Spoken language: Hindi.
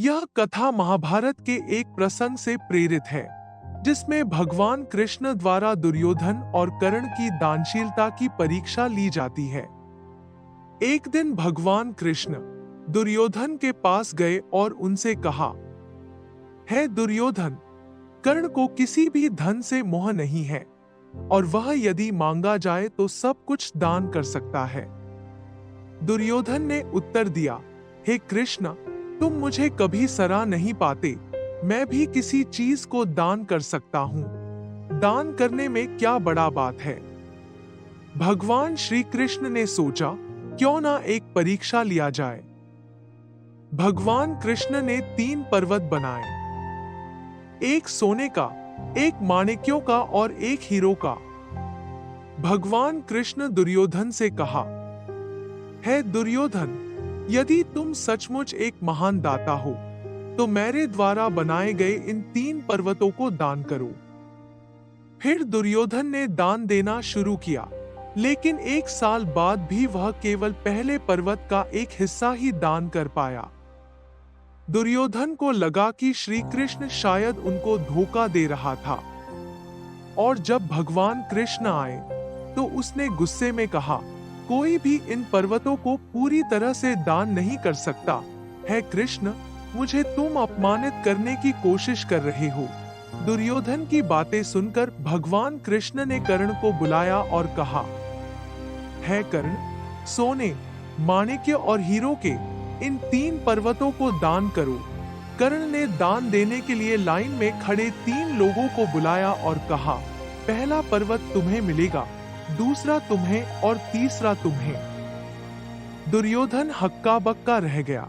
यह कथा महाभारत के एक प्रसंग से प्रेरित है, जिसमें भगवान कृष्ण द्वारा दुर्योधन और कर्ण की दानशीलता की परीक्षा ली जाती है। एक दिन भगवान कृष्ण दुर्योधन के पास गए और उनसे कहा, है दुर्योधन, कर्ण को किसी भी धन से मोह नहीं है और वह यदि मांगा जाए तो सब कुछ दान कर सकता है। दुर्योधन ने उत्तर दिया, हे कृष्ण, तुम मुझे कभी सराह नहीं पाते, मैं भी किसी चीज को दान कर सकता हूँ। दान करने में क्या बड़ा बात है। भगवान श्री कृष्ण ने सोचा, क्यों ना एक परीक्षा लिया जाए। भगवान कृष्ण ने 3 पर्वत बनाए, एक सोने का, एक माणिक्यों का और एक हीरो का। भगवान कृष्ण दुर्योधन से कहा, है दुर्योधन, यदि तुम सचमुच एक महान दाता हो तो मेरे द्वारा बनाए गए इन 3 पर्वतों को दान करो। फिर दुर्योधन ने दान देना शुरू किया, लेकिन 1 साल बाद भी वह केवल पहले पर्वत का एक हिस्सा ही दान कर पाया। दुर्योधन को लगा कि श्री कृष्ण शायद उनको धोखा दे रहा था, और जब भगवान कृष्ण आए तो उसने गुस्से में कहा, कोई भी इन पर्वतों को पूरी तरह से दान नहीं कर सकता। है कृष्ण, मुझे तुम अपमानित करने की कोशिश कर रहे हो। दुर्योधन की बातें सुनकर भगवान कृष्ण ने कर्ण को बुलाया और कहा, है कर्ण, सोने, माणिक्य और हीरो के इन 3 पर्वतों को दान करो। कर्ण ने दान देने के लिए लाइन में खड़े 3 लोगों को बुलाया और कहा, पहला पर्वत तुम्हें मिलेगा, दूसरा तुम्हें और तीसरा तुम्हें। दुर्योधन हक्का बक्का रह गया।